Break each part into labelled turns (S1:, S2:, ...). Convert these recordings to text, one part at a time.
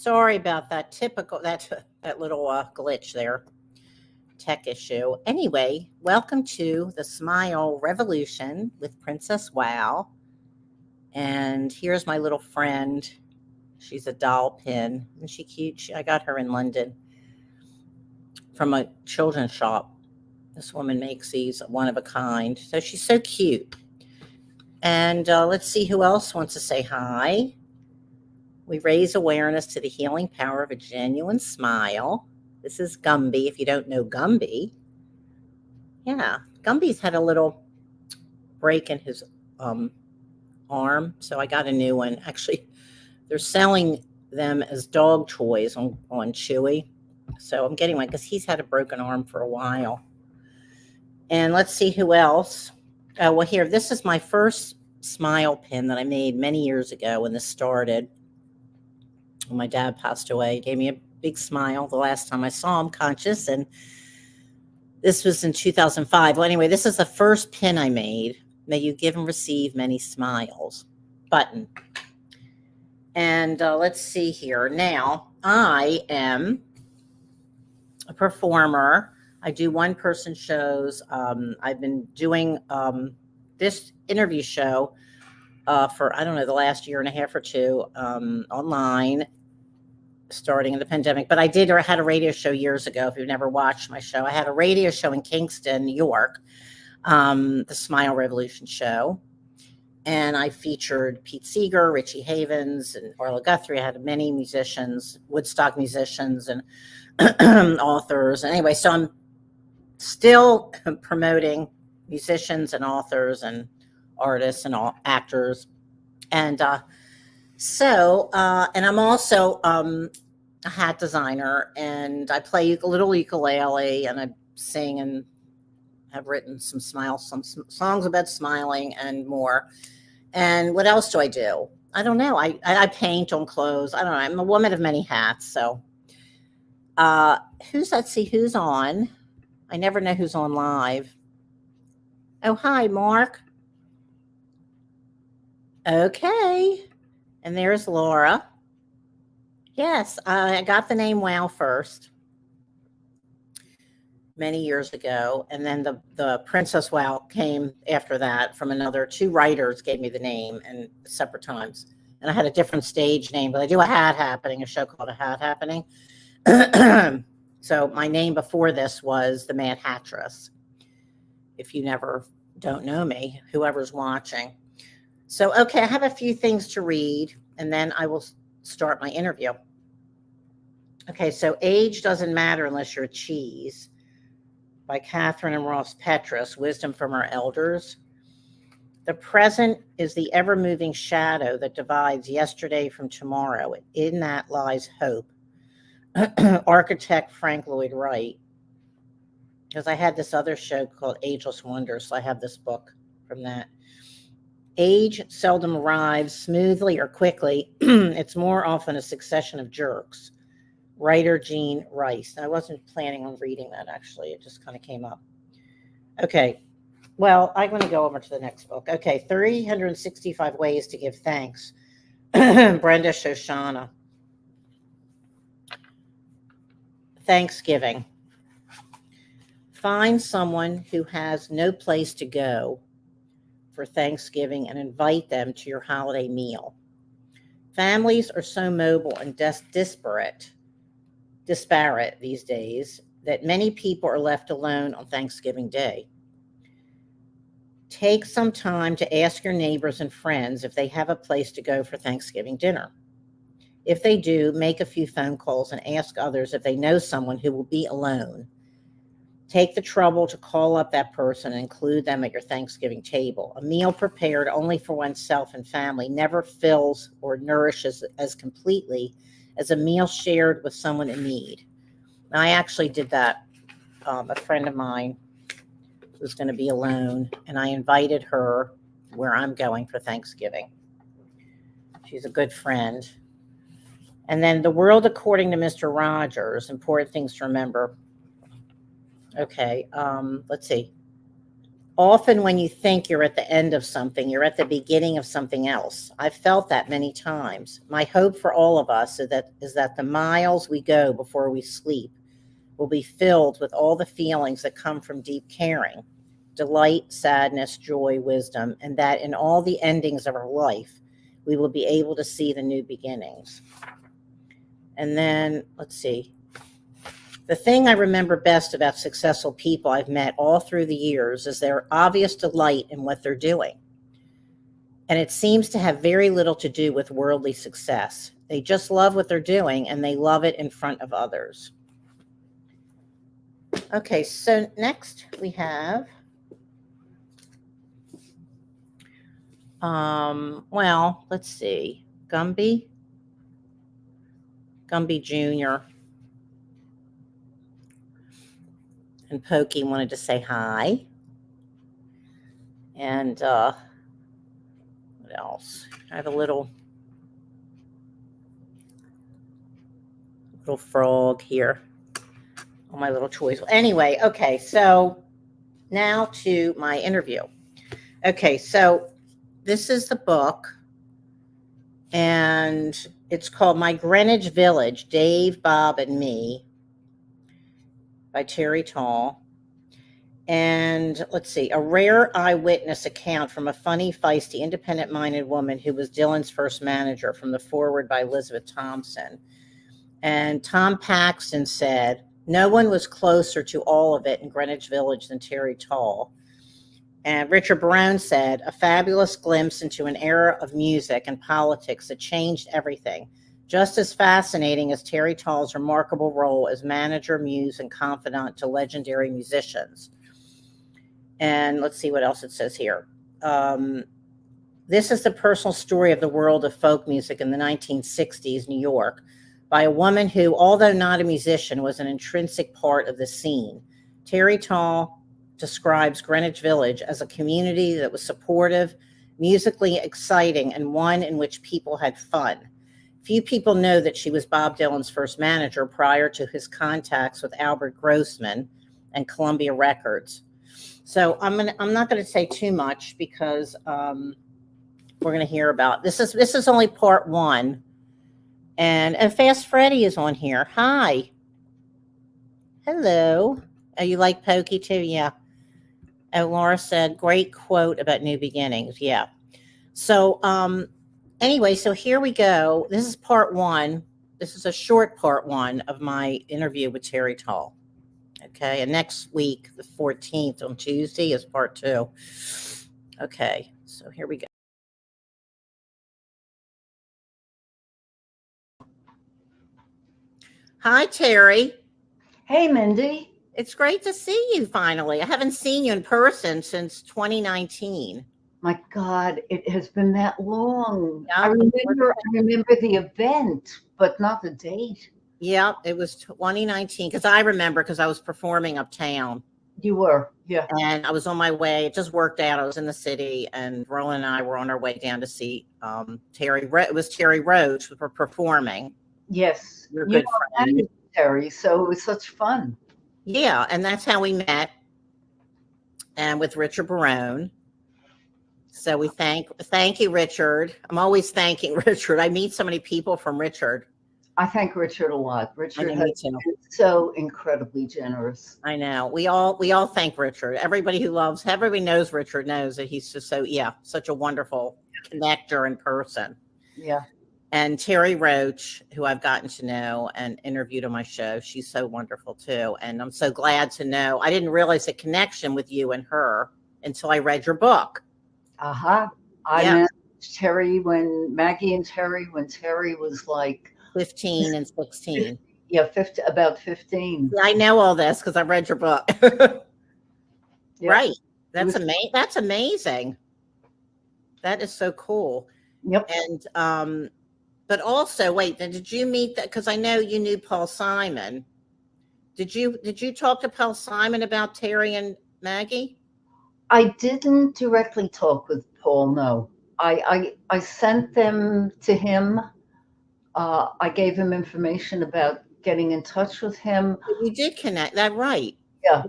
S1: Sorry about that. Typical that little glitch there, tech issue. Anyway, welcome to the Smile Revolution with Princess Wow. And here's my little friend. She's a doll pin. Isn't she cute? I got her in London from a children's shop. This woman makes these one of a kind. So she's so cute. And let's see who else wants to say hi. We raise awareness to the healing power of a genuine smile. This is Gumby. If you don't know Gumby, yeah, Gumby's had a little break in his arm, so I got a new one. Actually, they're selling them as dog toys on Chewy, so I'm getting one because he's had a broken arm for a while. And let's see who else. Well, here, this is my first smile pin that I made many years ago when this started. When my dad passed away, he gave me a big smile the last time I saw him conscious, and this was in 2005. Well, anyway, this is the first pin I made. May you give and receive many smiles button. And let's see here. Now, I am a performer. I do one-person shows. I've been doing this interview show for, I don't know, the last year and a half or two online, starting in the pandemic. But I had a radio show years ago. If you've never watched my show, I had a radio show in Kingston, New York, the Smile Revolution show. And I featured Pete Seeger, Richie Havens, and Orla Guthrie. I had many musicians, Woodstock musicians, and authors. Anyway, so I'm still promoting musicians and authors and artists and all actors. And and I'm also a hat designer, and I play a little ukulele, and I sing and have written some songs about smiling and more. And what else do I do? I don't know. I paint on clothes. I don't know. I'm a woman of many hats. So let's see who's on. I never know who's on live. Oh, hi, Mark. Okay. And there's Laura. Yes, I got the name Wow first many years ago. And then the Princess Wow came after that from two writers gave me the name and separate times. And I had a different stage name, but I do a show called A Hat Happening. So my name before this was The Mad Hattress. If you don't know me, whoever's watching. So, okay, I have a few things to read, and then I will start my interview. Okay, so Age Doesn't Matter Unless You're a Cheese by Catherine and Ross Petras, Wisdom from Our Elders. The present is the ever-moving shadow that divides yesterday from tomorrow. In that lies hope. Architect Frank Lloyd Wright. Because I had this other show called Ageless Wonders, so I have this book from that. Age seldom arrives smoothly or quickly. It's more often a succession of jerks. Writer Jean Rice. I wasn't planning on reading that, actually. It just kind of came up. Okay. Well, I'm going to go over to the next book. Okay. 365 Ways to Give Thanks. Brenda Shoshana. Thanksgiving. Find someone who has no place to go for Thanksgiving and invite them to your holiday meal. Families are so mobile and disparate these days that many people are left alone on Thanksgiving Day. Take some time to ask your neighbors and friends if they have a place to go for Thanksgiving dinner. If they do, make a few phone calls and ask others if they know someone who will be alone. Take the trouble to call up that person and include them at your Thanksgiving table. A meal prepared only for oneself and family never fills or nourishes as completely as a meal shared with someone in need. Now, I actually did that. A friend of mine was going to be alone, and I invited her where I'm going for Thanksgiving. She's a good friend. And then The World According to Mr. Rogers, important things to remember. Okay, let's see. Often when you think you're at the end of something, you're at the beginning of something else. I've felt that many times. My hope for all of us is that the miles we go before we sleep will be filled with all the feelings that come from deep caring, delight, sadness, joy, wisdom, and that in all the endings of our life, we will be able to see the new beginnings. And then, let's see. The thing I remember best about successful people I've met all through the years is their obvious delight in what they're doing. And it seems to have very little to do with worldly success. They just love what they're doing, and they love it in front of others. Okay, so next we have, well, let's see, Gumby Jr. and Pokey wanted to say hi. And what else? I have a little frog here on my little toys. Anyway, okay, so now to my interview. Okay, so this is the book, and it's called My Greenwich Village, Dave, Bob, and Me by Terri Thal. And let's see, a rare eyewitness account from a funny, feisty, independent-minded woman who was Dylan's first manager, from the foreword by Elizabeth Thompson. And Tom Paxton said, no one was closer to all of it in Greenwich Village than Terri Thal. And Richard Barone said, a fabulous glimpse into an era of music and politics that changed everything. Just as fascinating as Terri Thal's remarkable role as manager, muse, and confidant to legendary musicians. And let's see what else it says here. This is the personal story of the world of folk music in the 1960s New York by a woman who, although not a musician, was an intrinsic part of the scene. Terri Thal describes Greenwich Village as a community that was supportive, musically exciting, and one in which people had fun. Few people know that she was Bob Dylan's first manager prior to his contacts with Albert Grossman and Columbia Records. So I'm not going to say too much because we're going to hear about this. This is only part one, and Fast Freddy is on here. Hi, hello. Oh, you like Pokey too? Yeah. Oh, Laura said, great quote about new beginnings. Yeah. So anyway, so here we go. This is part one. This is a short part one of my interview with Terri Thal. Okay, and next week, the 14th on Tuesday, is part two. Okay, so here we go. Hi, Terri.
S2: Hey, Mindy.
S1: It's great to see you finally. I haven't seen you in person since 2019.
S2: My God, it has been that long.
S1: Yeah,
S2: I remember the event, but not the date.
S1: Yeah, it was 2019 because I remember because I was performing uptown.
S2: You were, yeah.
S1: And I was on my way. It just worked out. I was in the city, and Roland and I were on our way down to see Terri. It was Terri Roach who were performing.
S2: Yes,
S1: Your good friend,
S2: Terri. So it was such fun.
S1: Yeah, and that's how we met. And with Richard Barone. So we thank you, Richard. I'm always thanking Richard. I meet so many people from Richard.
S2: I thank Richard a lot. Richard has been so incredibly generous.
S1: I know. We all thank Richard. Everybody knows Richard knows that he's just such a wonderful connector in person.
S2: Yeah.
S1: And Terri Roach, who I've gotten to know and interviewed on my show, she's so wonderful too. And I'm so glad to know. I didn't realize the connection with you and her until I read your book.
S2: I met Terri when Terri was like
S1: 15 and 16.
S2: Yeah, about 15.
S1: I know all this because I read your book.
S2: Yeah.
S1: Right. That's amazing. That's amazing. That is so cool.
S2: Yep.
S1: And but also, wait, did you meet that? Because I know you knew Paul Simon. Did you talk to Paul Simon about Terri and Maggie?
S2: I didn't directly talk with Paul. No, I sent them to him. I gave him information about getting in touch with him.
S1: You did connect that, right?
S2: Yeah.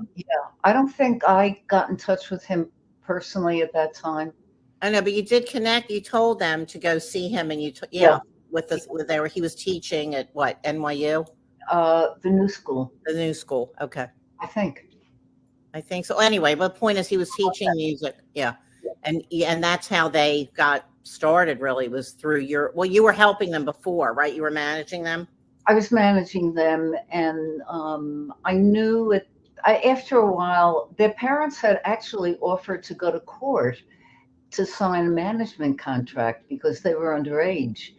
S2: I don't think I got in touch with him personally at that time.
S1: I know, but you did connect. You told them to go see him, and
S2: Yeah.
S1: with he was teaching at what, NYU,
S2: The new school,
S1: the new school. Okay,
S2: I think.
S1: I think so. Anyway, but the point is, he was teaching music. Yeah, and that's how they got started. Really, was through you were helping them before, right? You were managing them.
S2: I was managing them, and I knew it. After a while, their parents had actually offered to go to court to sign a management contract because they were underage.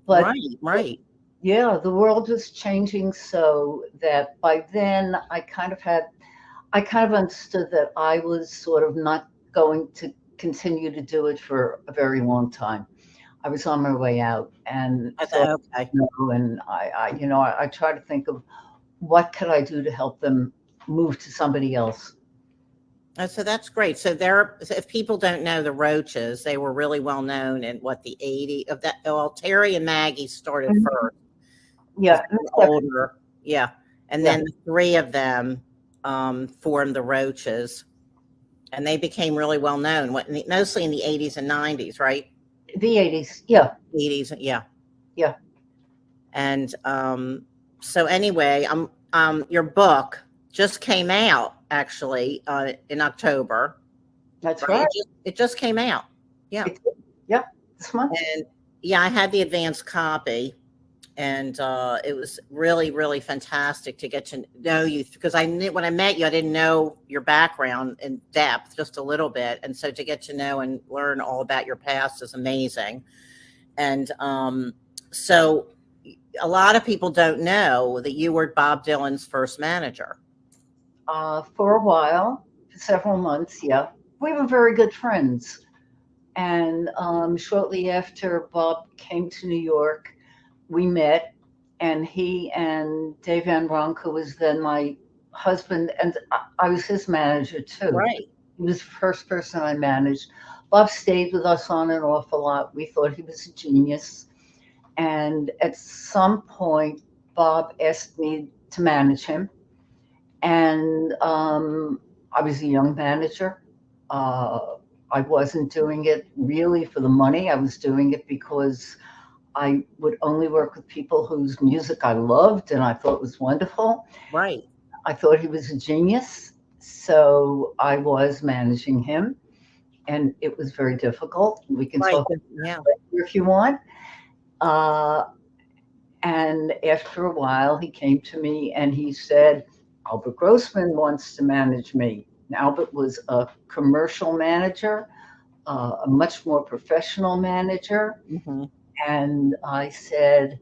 S2: But
S1: Right.
S2: yeah, the world was changing so that by then I kind of understood that I was sort of not going to continue to do it for a very long time. I was on my way out, and so
S1: Okay.
S2: and I try to think of what could I do to help them move to somebody else.
S1: So that's great. So if people don't know the Roaches, they were really well known in what the 80s of that. Well, Terry and Maggie started
S2: Mhm.
S1: first because
S2: Yeah,
S1: they were older. Yeah. And
S2: yeah,
S1: then the three of them formed the Roaches, and they became really well known, mostly in the 80s and 90s, right?
S2: the 80s. Yeah,
S1: 80s, yeah.
S2: yeah,
S1: And so anyway, your book just came out actually in October,
S2: that's
S1: right?
S2: right.
S1: It just came out. Yeah.
S2: Yeah, this month.
S1: And yeah, I had the advanced copy, and it was really, really fantastic to get to know you, because I knew when I met you, I didn't know your background in depth, just a little bit, and so to get to know and learn all about your past is amazing. And so a lot of people don't know that you were Bob Dylan's first manager.
S2: For a while, for several months. Yeah, we were very good friends, and shortly after Bob came to New York, we met, and he and Dave Van Ronk, who was then my husband, and I was his manager too.
S1: Right.
S2: He was the first person I managed. Bob stayed with us on and off a lot. We thought he was a genius. And at some point, Bob asked me to manage him. And I was a young manager. I wasn't doing it really for the money. I was doing it because I would only work with people whose music I loved and I thought was wonderful.
S1: Right.
S2: I thought he was a genius. So I was managing him, and it was very difficult. We can
S1: Right.
S2: talk
S1: Yeah.
S2: later if you want. Uh, and after a while, he came to me and he said, Albert Grossman wants to manage me. And Albert was a commercial manager, a much more professional manager.
S1: Mm-hmm.
S2: And I said,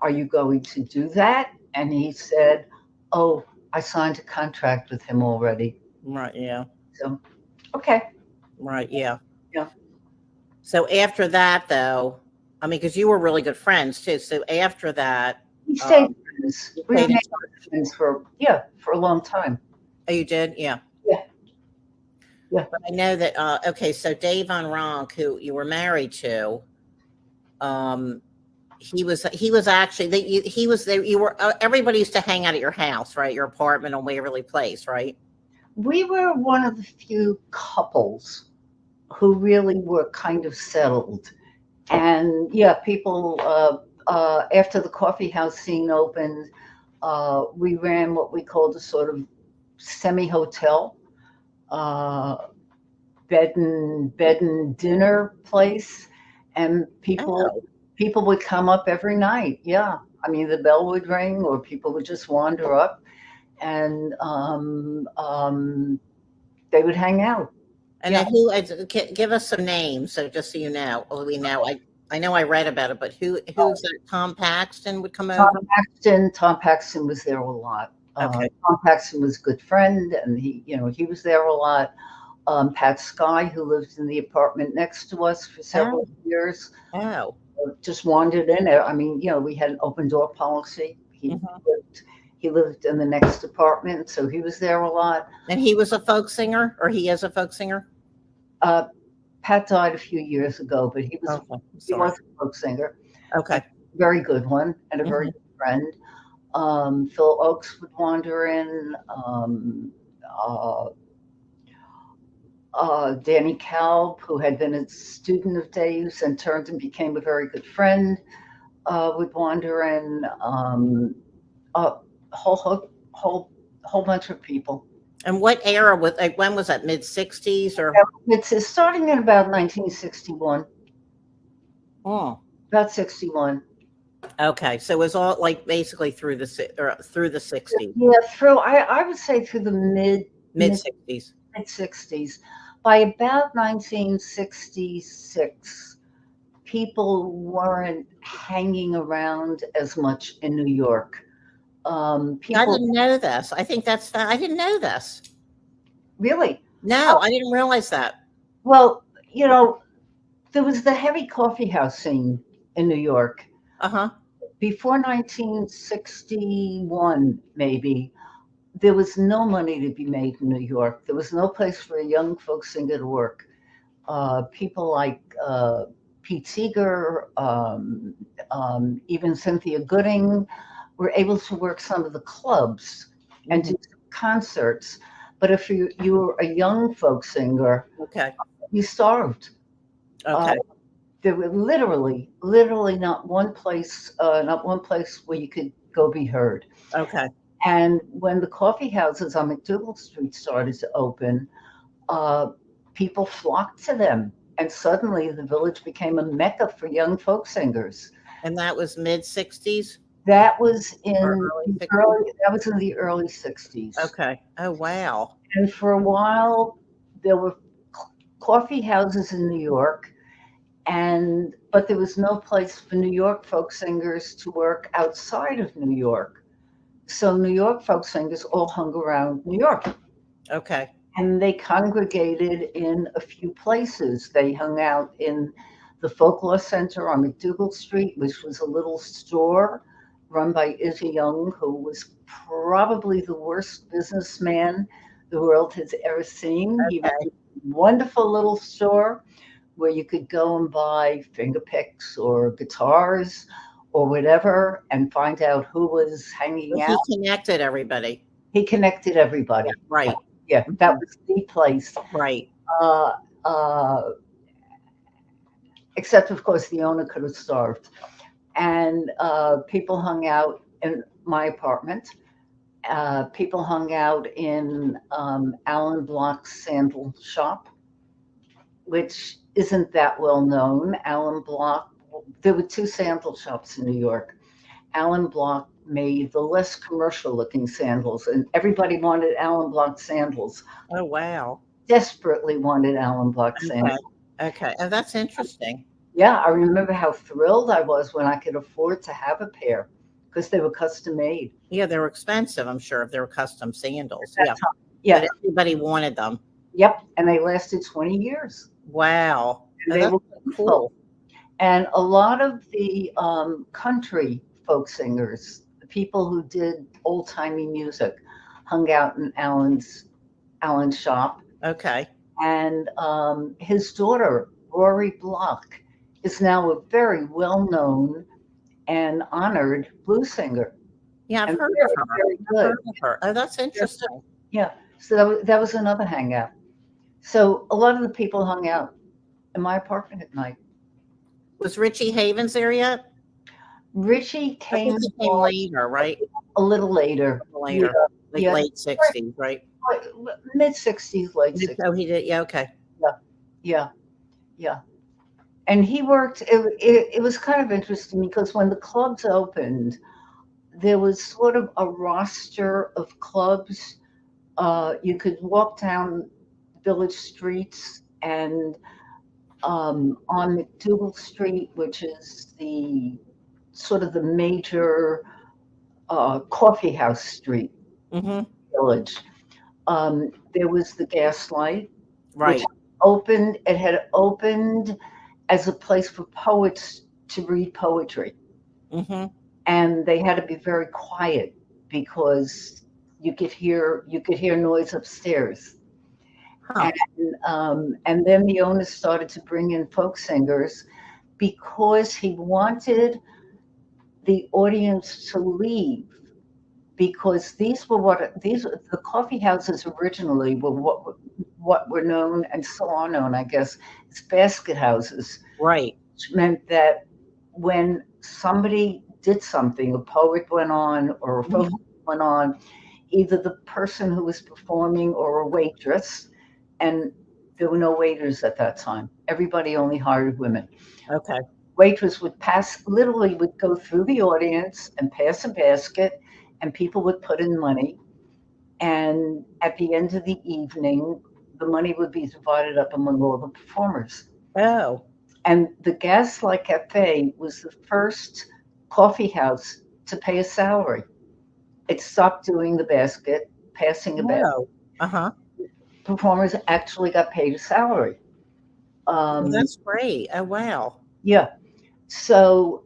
S2: are you going to do that? And he said, oh, I signed a contract with him already.
S1: Right. Yeah.
S2: So, okay.
S1: Right. Yeah.
S2: Yeah.
S1: So after that, though, I mean, because you were really good friends too. So after that,
S2: We stayed friends.
S1: you
S2: We
S1: stayed in
S2: remained
S1: touch.
S2: friends for a long time.
S1: Oh, you did? Yeah.
S2: Yeah. Yeah.
S1: But I know that. Okay, so Dave Von Ronk, who you were married to, um, he was actually he was there. You were everybody used to hang out at your house, right? Your apartment on Waverly Place, right?
S2: We were one of the few couples who really were kind of settled. And yeah, people, after the coffee house scene opened, we ran what we called a sort of semi-hotel, uh, bed and dinner place. And
S1: Oh,
S2: people would come up every night. Yeah. I mean, the bell would ring or people would just wander up and they would hang out.
S1: and
S2: Yeah.
S1: then give us some names, so just so you know, well, we know. I know I read about it, but who's that? Tom Paxton would come over.
S2: Tom Paxton was there a lot.
S1: Okay.
S2: Tom Paxton was a good friend, and he was there a lot. Pat Sky, who lived in the apartment next to us for several years,
S1: Oh.
S2: just wandered in there. I mean, we had an open door policy.
S1: Mhm.
S2: He lived in the next apartment, so he was there a lot.
S1: And he was a folk singer, or he is a folk singer.
S2: Pat died a few years ago, but he was
S1: Okay.
S2: he
S1: Sorry.
S2: was a folk singer,
S1: Okay.
S2: a very good one, and a very
S1: Mhm.
S2: good friend. Phil Oakes would wander in. Danny Kalb, who had been a student of Dave's and turned and became a very good friend, would wander in. A whole bunch of people.
S1: And what era was like? When was that? Mid '60s or?
S2: It's starting in about 1961,
S1: Oh,
S2: about 61.
S1: okay. So it was all like basically through the '60s,
S2: Yeah, through I would say through the
S1: mid '60s.
S2: mid 60s. By about 1966, people weren't hanging around as much in New York.
S1: I
S2: People
S1: didn't know this. I think I didn't know this.
S2: really,
S1: No, I didn't realize that.
S2: well, there was the heavy coffee house scene in New York
S1: Uh huh.
S2: before 1961, maybe. There was no money to be made in New York. There was no place for a young folk singer to work. People like Pete Seeger, even Cynthia Gooding, were able to work some of the clubs and do some concerts. But if you were a young folk singer,
S1: Okay.
S2: you starved. Uh,
S1: Okay.
S2: there were literally not one place where you could go be heard.
S1: Okay.
S2: And when the coffee houses on McDougal Street started to open, uh, people flocked to them, and suddenly the village became a mecca for young folk singers.
S1: And that was mid '60s
S2: That was
S1: or
S2: in
S1: early
S2: the
S1: '60s.
S2: early 60s.
S1: Okay. Oh wow.
S2: And for a while, there were coffee houses in New York, and but there was no place for New York folk singers to work outside of New York. So New York folk singers all hung around New York.
S1: Okay.
S2: And they congregated in a few places. They hung out in the Folklore Center on McDougal Street, which was a little store run by Izzy Young, who was probably the worst businessman the world has ever seen. He ran
S1: Okay.
S2: a wonderful little store where you could go and buy finger picks or guitars or whatever and find out who was hanging
S1: But
S2: out.
S1: he connected everybody.
S2: He connected
S1: Yeah.
S2: everybody.
S1: Right.
S2: Yeah, that
S1: Mhm.
S2: was the place.
S1: Right.
S2: Uh, uh, Except, of course, the owner could have starved. And people hung out in my apartment. People hung out in Alan Block's sandal shop, which isn't that well known. Alan Block, there were two sandal shops in New York. Alan Block made the less commercial looking sandals, and everybody wanted Alan Block sandals,
S1: Oh wow.
S2: desperately wanted Alan Block
S1: Okay.
S2: sandals.
S1: Okay. Oh, that's interesting.
S2: Yeah, I remember how thrilled I was when I could afford to have a pair because they were custom made.
S1: Yeah, they were expensive, I'm sure, if they were custom sandals.
S2: That
S1: Yeah.
S2: time.
S1: But
S2: Yeah,
S1: everybody wanted them.
S2: yep. And they lasted 20 years.
S1: Wow.
S2: And
S1: Oh,
S2: they
S1: that's
S2: were
S1: so
S2: wonderful.
S1: cool.
S2: And a lot of the country folk singers, the people who did old timey music, hung out in Alan's shop.
S1: Okay.
S2: And his daughter, Rory Block, is now a very well known and honored blues singer.
S1: Yeah, I've
S2: And
S1: heard of
S2: very,
S1: her.
S2: very
S1: I've
S2: good.
S1: heard of her. Oh, that's interesting.
S2: Yeah. So that was another hangout. So a lot of the people hung out in my apartment at night.
S1: Was Richie Havens there yet?
S2: Richie
S1: I think
S2: came
S1: he came
S2: on
S1: later, right?
S2: a little later. Yeah,
S1: Later, like
S2: yeah,
S1: late '60s, right?
S2: mid 60s, late 60s.
S1: Oh, he did. Yeah. Okay.
S2: Yeah, yeah, yeah. And he worked. It was kind of interesting because when the clubs opened, there was sort of a roster of clubs. You could walk down village streets and on McDougal Street, which is the sort of the major coffee house street
S1: Mm-hmm.
S2: village. There was the Gaslight, which
S1: Right.
S2: opened. It had opened as a place for poets to read poetry,
S1: Mm-hmm.
S2: and they had to be very quiet because you could hear noise upstairs.
S1: Huh.
S2: And then the owner started to bring in folk singers because he wanted the audience to leave because these the coffee houses originally were what what were known and still are known, I guess, as basket houses,
S1: Right.
S2: which meant that when somebody did something, a poet went on or a folk
S1: Mhm.
S2: went on, either the person who was performing or a waitress, and there were no waiters at that time. Everybody only hired women.
S1: Okay.
S2: Waitress would pass, literally would go through the audience and pass a basket, and people would put in money. And at the end of the evening, the money would be divided up among all the performers.
S1: Oh.
S2: And the Gaslight Cafe was the first coffee house to pay a salary. It stopped doing the basket, passing a basket.
S1: Oh. Uh-huh.
S2: Performers actually got paid a salary.
S1: Well,
S2: Um,
S1: that's great. Oh, wow.
S2: yeah. So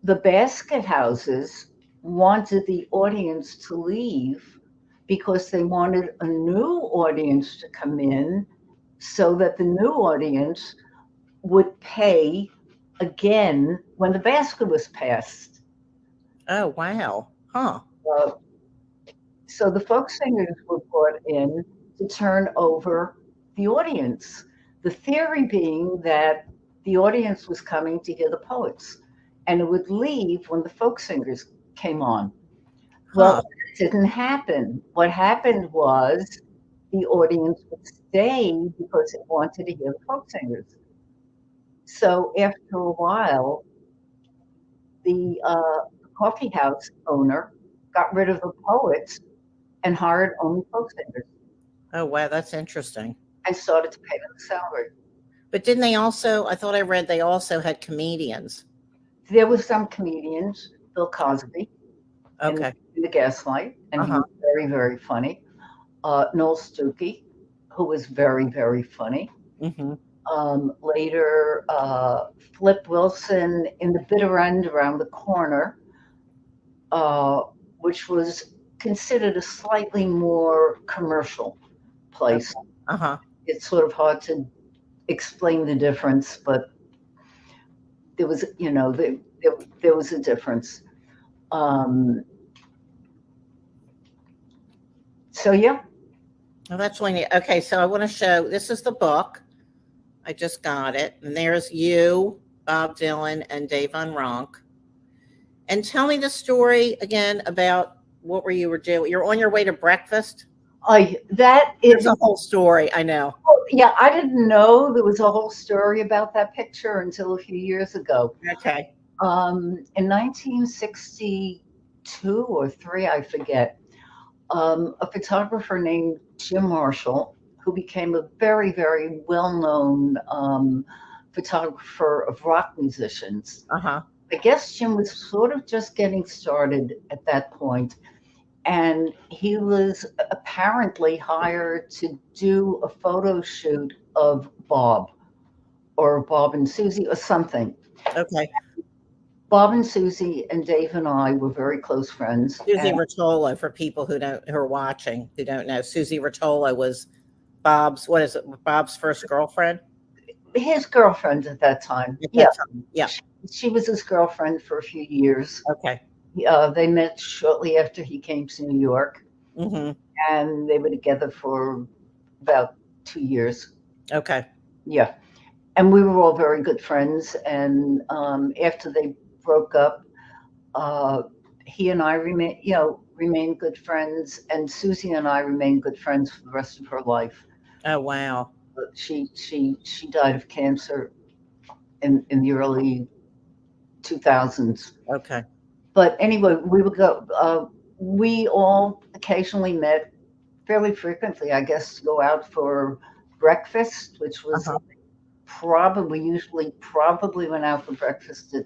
S2: the basket houses wanted the audience to leave because they wanted a new audience to come in so that the new audience would pay again when the basket was passed.
S1: Oh, wow. Huh.
S2: Uh, so the folk singers were brought in to turn over the audience. The theory being that the audience was coming to hear the poets and it would leave when the folk singers came on. Well,
S1: Huh.
S2: it didn't happen. What happened was the audience would stay because it wanted to hear the folk singers. So after a while, the coffee house owner got rid of the poets and hired only folk singers
S1: Oh, wow. That's interesting.
S2: and started to pay them a salary.
S1: But didn't they also, I thought I read they also had comedians.
S2: There were some comedians, Bill Cosby
S1: Okay.
S2: in The Gaslight, and he
S1: Uh-huh.
S2: was very, very funny. Noel Stukey, who was very, very funny.
S1: Mm-hmm.
S2: Later, Flip Wilson in the bitter end around the corner, uh, which was considered a slightly more commercial place.
S1: Okay. Uh-huh.
S2: It's sort of hard to explain the difference, but there was, there was a difference. Um, so yeah,
S1: Well, that's really neat. Okay, so I want to show this is the book. I just got it. And there's you, Bob Dylan, and Dave Van Ronk. And tell me the story again about what were you were doing. You're on your way to breakfast.
S2: that
S1: There's
S2: is,
S1: a whole story. I know.
S2: yeah, I didn't know there was a whole story about that picture until a few years ago.
S1: Okay.
S2: In 1962 or three, I forget, a photographer named Jim Marshall, who became a very, very well-known photographer of rock musicians.
S1: Uh-huh.
S2: I guess Jim was sort of just getting started at that point, and he was apparently hired to do a photo shoot of Bob or Bob and Susie or something.
S1: Okay.
S2: Bob and Susie and Dave and I were very close friends.
S1: Susie
S2: And
S1: Rotolo, for people who are watching, who don't know. Susie Rotolo was Bob's, what is it? Bob's first girlfriend
S2: his girlfriend at that time,
S1: at
S2: yeah,
S1: that time. Yeah.
S2: she was his girlfriend for a few years.
S1: Okay.
S2: They met shortly after he came to New York,
S1: Mm-hmm.
S2: and they were together for about 2 years.
S1: Okay.
S2: Yeah, and we were all very good friends. And after they broke up, uh, he and I remained good friends, and Susie and I remained good friends for the rest of her life.
S1: Oh, wow.
S2: She died of cancer in the early 2000s.
S1: Okay.
S2: But anyway, we would go. We all occasionally met fairly frequently, I guess, to go out for breakfast, which was
S1: Uh-huh.
S2: probably went out for breakfast at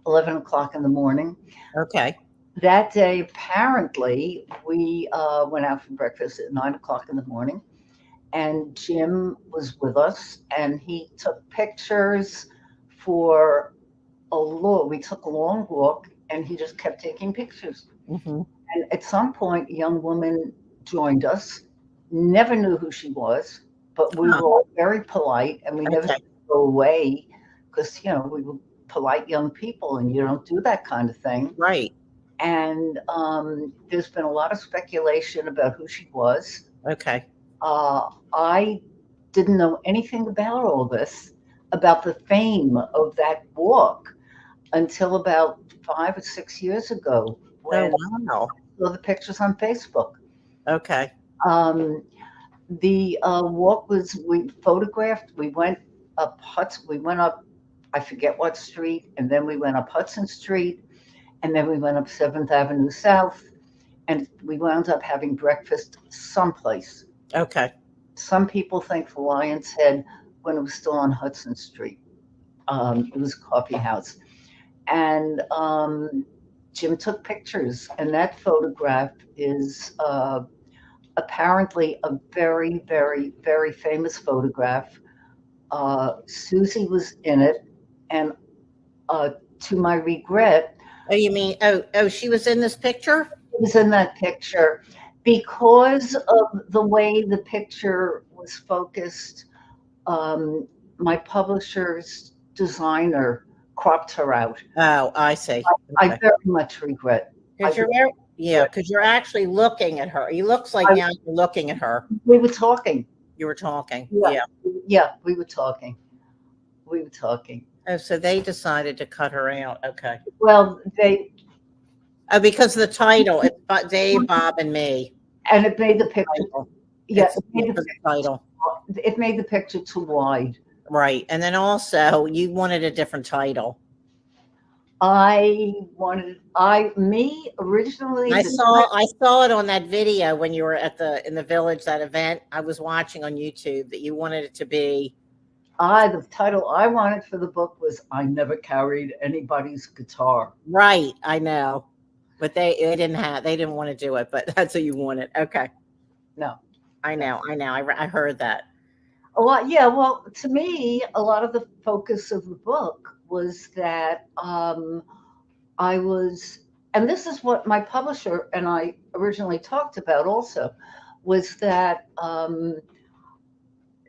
S2: 11 o'clock in the morning.
S1: Okay.
S2: That day, apparently, we went out for breakfast at 9 o'clock in the morning, and Jim was with us, and he took pictures for we took a long walk, and he just kept taking pictures.
S1: Mm-hmm.
S2: And at some point, a young woman joined us, never knew who she was, but we
S1: Huh.
S2: were all very polite, and we never
S1: Okay.
S2: go away because, we were polite young people, and you don't do that kind of thing.
S1: Right.
S2: And there's been a lot of speculation about who she was.
S1: Okay.
S2: I didn't know anything about all this, about the fame of that walk, until about 5 or 6 years ago when
S1: Oh, wow.
S2: I saw the pictures on Facebook.
S1: Okay.
S2: Um, the walk was, we photographed, we went up Hudson, we went up, I forget what street, and then we went up Hudson Street, and then we went up 7th Avenue South, and we wound up having breakfast someplace.
S1: Okay.
S2: Some people think the Lion's Head when it was still on Hudson Street. It was a coffee house. And Jim took pictures, and that photograph is apparently a very, very, very famous photograph. Susie was in it, and to my regret,
S1: Oh, you mean, she was in this picture?
S2: she was in that picture because of the way the picture was focused. My publisher's designer cropped her out.
S1: Oh, I see.
S2: I
S1: Okay.
S2: very much regret.
S1: Because you're actually looking at her. It looks like now you're looking at her.
S2: We were talking.
S1: You were talking.
S2: Yeah.
S1: Yeah.
S2: Yeah, we were talking. We were talking.
S1: Oh, so they decided to cut her out. Okay.
S2: Well,
S1: Oh, because of the title. It's Dave, Bob, and me.
S2: and it made the picture.
S1: Title.
S2: Yeah,
S1: It's because of the title.
S2: it made the picture too wide.
S1: Right. And then also you wanted a different title.
S2: Originally.
S1: I saw it on that video when you were in the village, that event I was watching on YouTube, that you wanted it to be.
S2: The title I wanted for the book was "I Never Carried Anybody's Guitar."
S1: Right. I know. But they didn't want to do it, but that's what you wanted. Okay.
S2: No.
S1: I know. I heard that.
S2: A lot, yeah. Well, to me, a lot of the focus of the book was that I was, and this is what my publisher and I originally talked about also, was that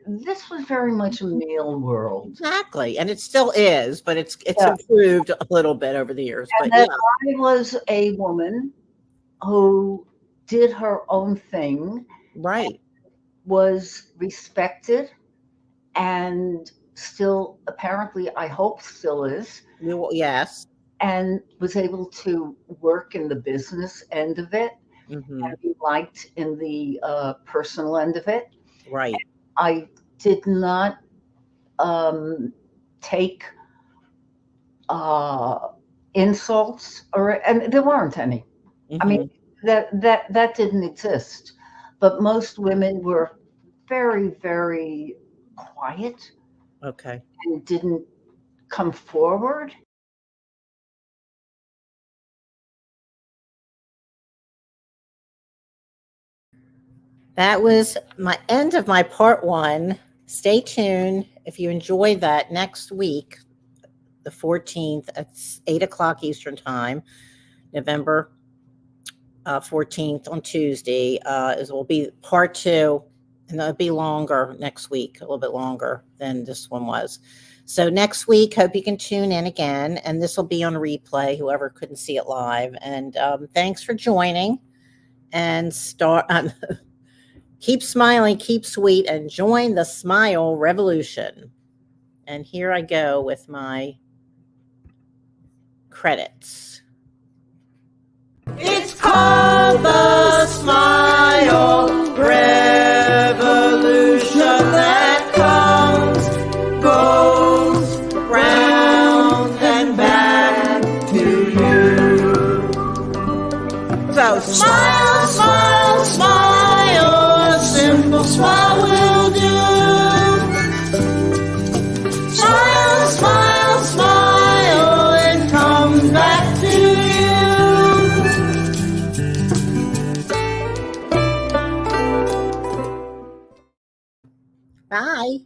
S2: this was very much a male world.
S1: Exactly. And it still is, but it's improved a little bit over the years.
S2: And
S1: But
S2: that I was a woman who did her own thing.
S1: Right.
S2: Was respected, and still, apparently, I hope still is.
S1: Yes.
S2: And was able to work in the business end of it,
S1: Mm-hmm.
S2: and be liked in the personal end of it.
S1: Right.
S2: I did not take insults, and there weren't any.
S1: Mm-hmm.
S2: I mean, that didn't exist. But most women were very, very quiet.
S1: Okay.
S2: And didn't come forward.
S1: That was my end of my part one. Stay tuned. If you enjoyed that, next week, the 14th at 8 o'clock Eastern time, November 14th on Tuesday, will be part two, and it'll be longer next week, a little bit longer than this one was. So next week, hope you can tune in again, and this will be on replay, whoever couldn't see it live. And thanks for joining, and keep smiling, keep sweet, and join the Smile Revolution. And here I go with my credits. It's called the Smile Revolution that comes, goes round and back to you. So smile, smile, smile, a simple smile will do. Smile, smile, smile, it comes back to you. Bye.